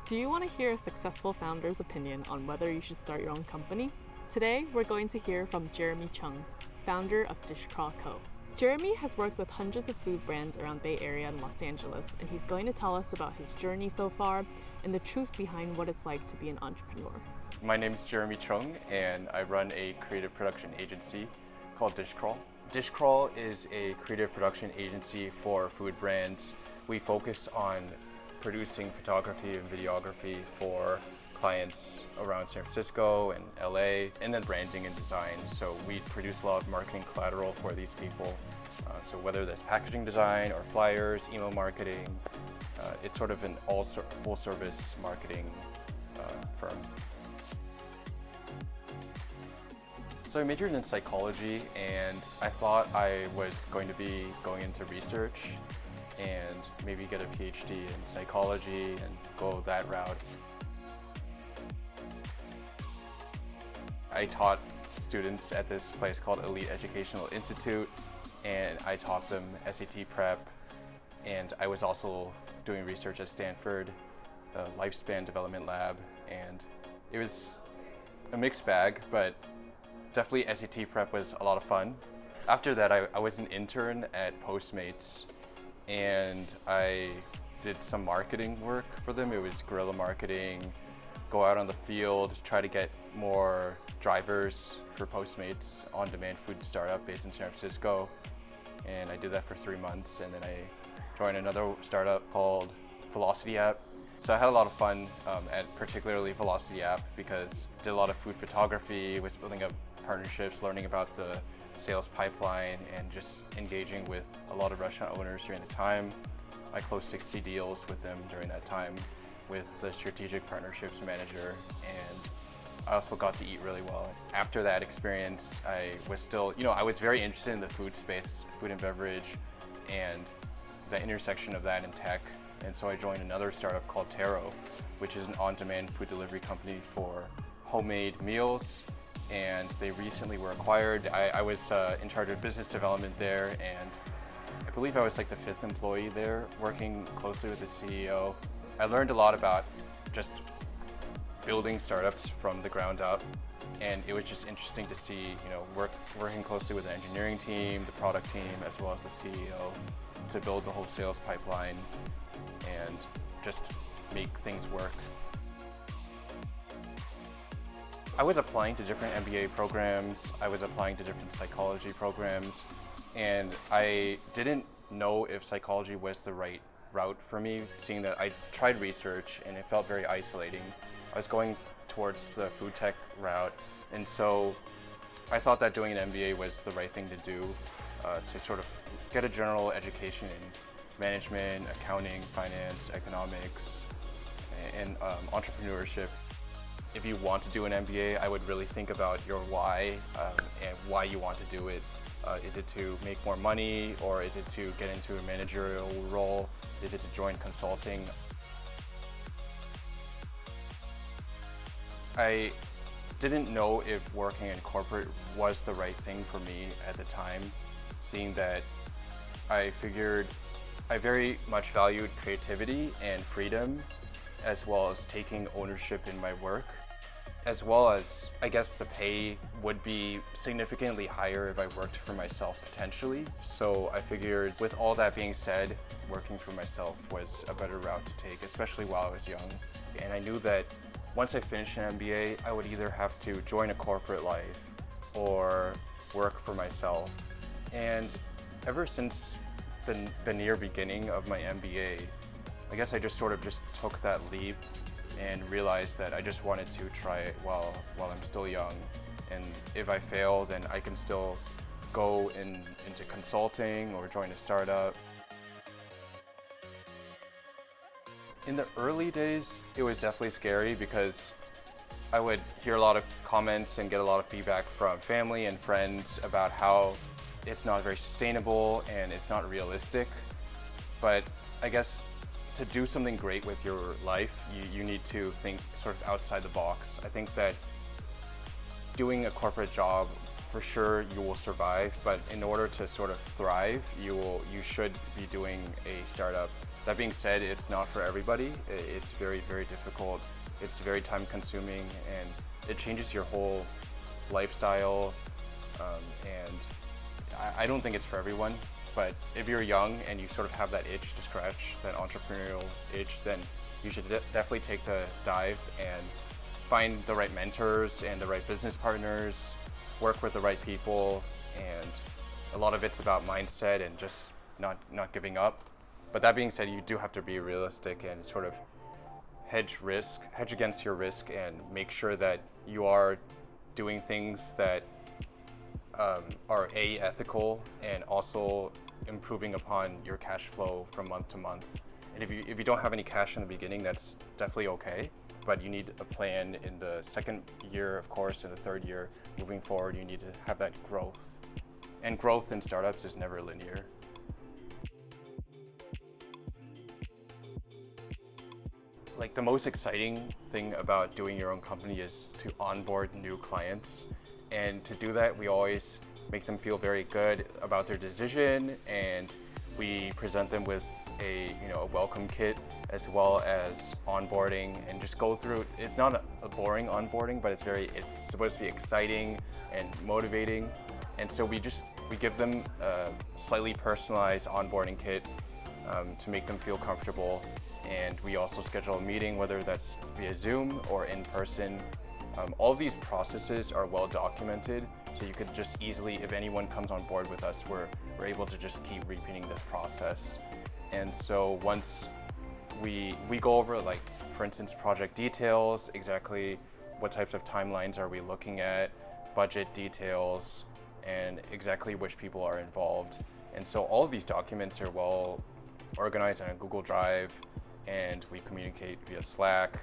Do you want to hear a successful founder's opinion on whether you should start your own company? Today, we're going to hear from Jeremy Chung, founder of Dishcrawl Co. Jeremy has worked with hundreds of food brands around Bay Area and Los Angeles, and he's going to tell us about his journey so far and the truth behind what it's like to be an entrepreneur. My name is Jeremy Chung, and I run a creative production agency called Dishcrawl. Dishcrawl is a creative production agency for food brands. We focus on producing photography and videography for clients around San Francisco and LA, and then branding and design. So we produce a lot of marketing collateral for these people. So whether that's packaging design or flyers, email marketing, it's sort of an full service marketing firm. So I majored in psychology, and I thought I was going to be going into research and maybe get a PhD in psychology and go that route. I taught students at this place called Elite Educational Institute, and I taught them SAT prep, and I was also doing research at Stanford, the Lifespan Development Lab, and it was a mixed bag, but definitely SAT prep was a lot of fun. After that, I was an intern at Postmates, and I did some marketing work for them. It was guerrilla marketing, go out on the field, try to get more drivers for Postmates, on-demand food startup based in San Francisco. And I did that for 3 months, and then I joined another startup called Velocity App. So I had a lot of fun at particularly Velocity App because I did a lot of food photography, was building up partnerships, learning about the sales pipeline, and just engaging with a lot of restaurant owners during the time. I closed 60 deals with them during that time with the strategic partnerships manager, and I also got to eat really well. After that experience, I was still, I was very interested in the food space, food and beverage, and the intersection of that and tech. And so I joined another startup called Taro, which is an on-demand food delivery company for homemade meals. And they recently were acquired. I was in charge of business development there, and I believe I was like the 5th employee there, working closely with the CEO. I learned a lot about just building startups from the ground up, and it was just interesting to see, working closely with the engineering team, the product team, as well as the CEO to build the whole sales pipeline and just make things work. I was applying to different MBA programs, I was applying to different psychology programs, and I didn't know if psychology was the right route for me, seeing that I tried research and it felt very isolating. I was going towards the food tech route, and so I thought that doing an MBA was the right thing to do to sort of get a general education in management, accounting, finance, economics, and entrepreneurship. If you want to do an MBA, I would really think about your why and why you want to do it. Is it to make more money, or is it to get into a managerial role? Is it to join consulting? I didn't know if working in corporate was the right thing for me at the time, seeing that I figured I very much valued creativity and freedom, as well as taking ownership in my work, as well as, I guess, the pay would be significantly higher if I worked for myself potentially. So I figured, with all that being said, working for myself was a better route to take, especially while I was young. And I knew that once I finished an MBA, I would either have to join a corporate life or work for myself. And ever since the near beginning of my MBA, I guess I just took that leap and realized that I just wanted to try it while I'm still young. And if I fail, then I can still go into consulting or join a startup. In the early days, it was definitely scary because I would hear a lot of comments and get a lot of feedback from family and friends about how it's not very sustainable and it's not realistic. But I guess to do something great with your life, you need to think sort of outside the box. I think that doing a corporate job, for sure you will survive, but in order to sort of thrive, you should be doing a startup That being said, it's not for everybody. It's very, very difficult. It's very time consuming, and it changes your whole lifestyle. And I don't think it's for everyone, but if you're young and you sort of have that itch to scratch, that entrepreneurial itch, then you should definitely take the dive and find the right mentors and the right business partners, work with the right people, and a lot of it's about mindset and just not giving up. But that being said, you do have to be realistic and sort of hedge against your risk, and make sure that you are doing things that are ethical, and also improving upon your cash flow from month to month. And if you don't have any cash in the beginning, that's definitely okay. But you need a plan in the second year, of course, and the third year. Moving forward, you need to have that growth. And growth in startups is never linear. Like, the most exciting thing about doing your own company is to onboard new clients. And to do that, we always make them feel very good about their decision, and we present them with a welcome kit, as well as onboarding, and just go through. It's not a boring onboarding, but it's supposed to be exciting and motivating. And so we give them a slightly personalized onboarding kit to make them feel comfortable. And we also schedule a meeting, whether that's via Zoom or in person. All of these processes are well documented, so you could just easily, if anyone comes on board with us, we're able to just keep repeating this process. And so once we go over, like, for instance, project details, exactly what types of timelines are we looking at, budget details, and exactly which people are involved. And so all of these documents are well organized on a Google Drive, and we communicate via Slack.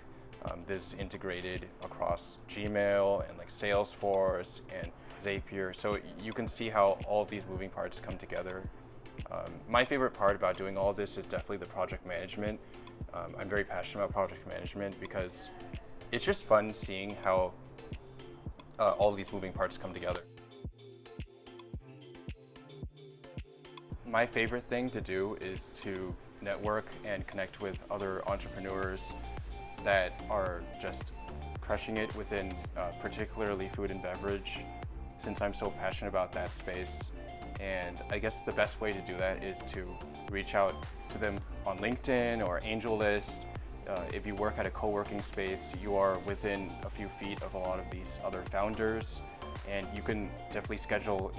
This is integrated across Gmail and like Salesforce and Zapier. So you can see how all of these moving parts come together. My favorite part about doing all of this is definitely the project management. I'm very passionate about project management because it's just fun seeing how all of these moving parts come together. My favorite thing to do is to network and connect with other entrepreneurs that are just crushing it within particularly food and beverage, since I'm so passionate about that space. And I guess the best way to do that is to reach out to them on LinkedIn or AngelList. If you work at a co-working space, you are within a few feet of a lot of these other founders, and you can definitely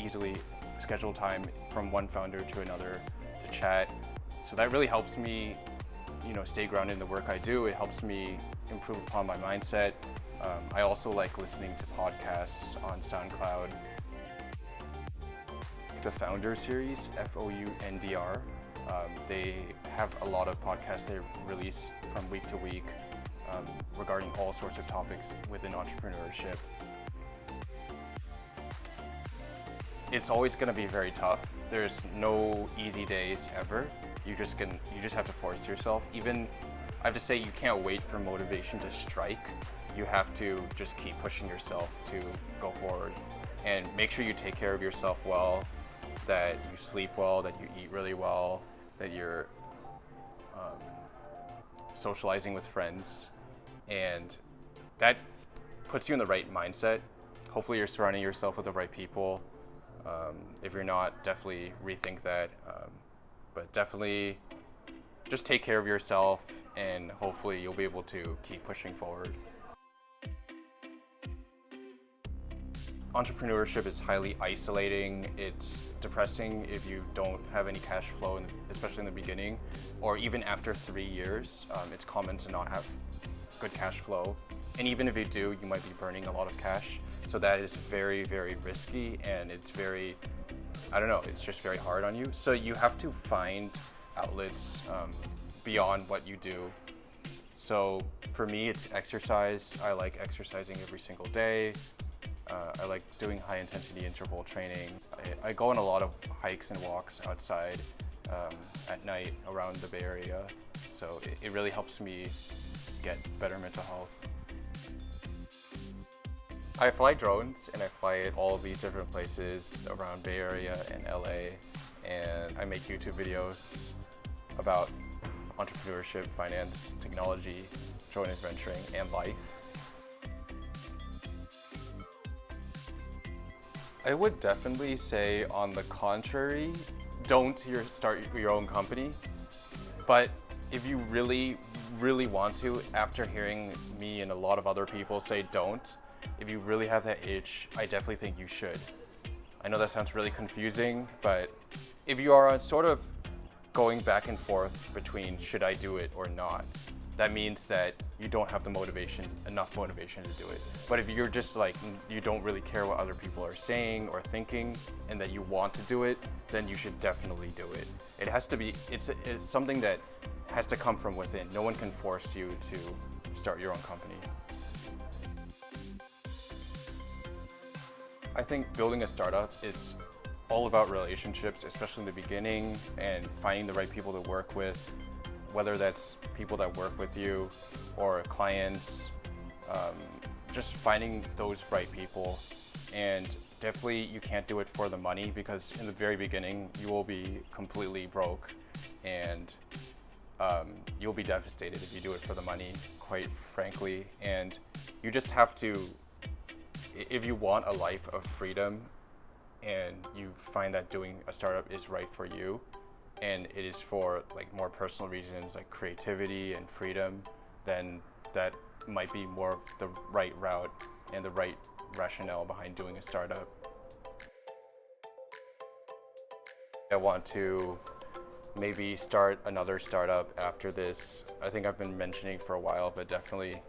easily schedule time from one founder to another to chat. So that really helps me stay grounded in the work I do. It helps me improve upon my mindset. I also like listening to podcasts on SoundCloud. The Founder series, FOUNDR, they have a lot of podcasts they release from week to week regarding all sorts of topics within entrepreneurship. It's always going to be very tough. There's no easy days ever. You just have to force yourself. Even, I have to say, you can't wait for motivation to strike. You have to just keep pushing yourself to go forward, and make sure you take care of yourself well, that you sleep well, that you eat really well, that you're socializing with friends, and that puts you in the right mindset. Hopefully you're surrounding yourself with the right people. If you're not, definitely rethink that. But definitely just take care of yourself, and hopefully you'll be able to keep pushing forward. Entrepreneurship is highly isolating. It's depressing if you don't have any cash flow, especially in the beginning, or even after 3 years. It's common to not have good cash flow. And even if you do, you might be burning a lot of cash. So that is very, very risky, and it's very, it's just very hard on you. So you have to find outlets beyond what you do. So for me, it's exercise. I like exercising every single day. I like doing high intensity interval training. I go on a lot of hikes and walks outside at night around the Bay Area. So it really helps me get better mental health. I fly drones, and I fly at all of these different places around Bay Area and LA, and I make YouTube videos about entrepreneurship, finance, technology, joint venturing, and life. I would definitely say, on the contrary, don't start your own company. But if you really, really want to, after hearing me and a lot of other people say don't, if you really have that itch, I definitely think you should. I know that sounds really confusing, but if you are sort of going back and forth between should I do it or not, that means that you don't have enough motivation to do it. But if you're just like, you don't really care what other people are saying or thinking, and that you want to do it, then you should definitely do it. It has to be, it's something that has to come from within. No one can force you to start your own company. I think building a startup is all about relationships, especially in the beginning, and finding the right people to work with, whether that's people that work with you or clients, just finding those right people. And definitely you can't do it for the money, because in the very beginning you will be completely broke, and you'll be devastated if you do it for the money, quite frankly. And you just have to, if you want a life of freedom and you find that doing a startup is right for you, and it is for like more personal reasons like creativity and freedom, then that might be more of the right route and the right rationale behind doing a startup. I want to maybe start another startup after this. I think I've been mentioning for a while, but definitely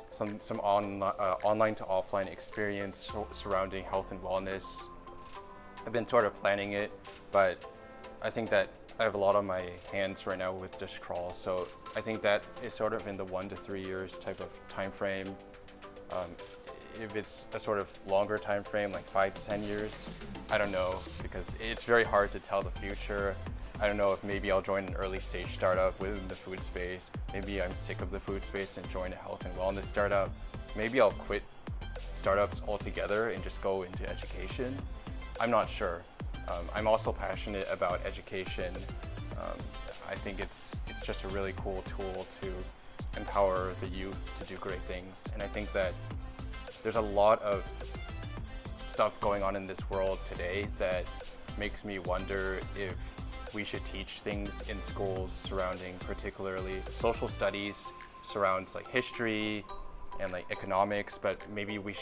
some online to offline experience surrounding health and wellness. I've been sort of planning it, but I think that I have a lot on my hands right now with Dish Crawl, so I think that is sort of in the 1 to 3 years type of time frame. If it's a sort of longer time frame, like 5 to 10 years, I don't know, because it's very hard to tell the future. I don't know if maybe I'll join an early stage startup within the food space. Maybe I'm sick of the food space and join a health and wellness startup. Maybe I'll quit startups altogether and just go into education. I'm not sure. I'm also passionate about education. I think it's just a really cool tool to empower the youth to do great things. And I think that there's a lot of stuff going on in this world today that makes me wonder if we should teach things in schools surrounding particularly social studies, surrounds like history and like economics, but maybe we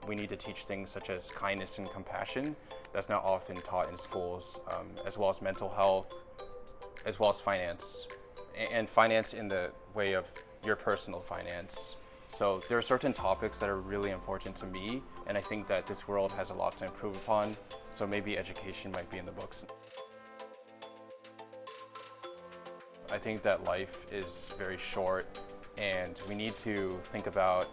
need to teach things such as kindness and compassion that's not often taught in schools, as well as mental health, as well as finance, and finance in the way of your personal finance. So there are certain topics that are really important to me, and I think that this world has a lot to improve upon, so maybe education might be in the books. I think that life is very short, and we need to think about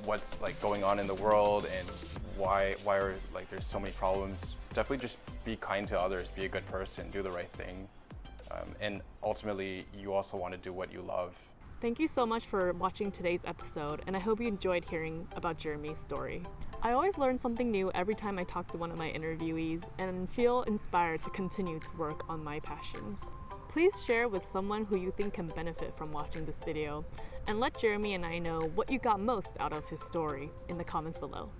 what's like going on in the world and why are like there's so many problems. Definitely just be kind to others, be a good person, do the right thing, and ultimately you also want to do what you love. Thank you so much for watching today's episode, and I hope you enjoyed hearing about Jeremy's story. I always learn something new every time I talk to one of my interviewees and feel inspired to continue to work on my passions. Please share with someone who you think can benefit from watching this video, and let Jeremy and I know what you got most out of his story in the comments below.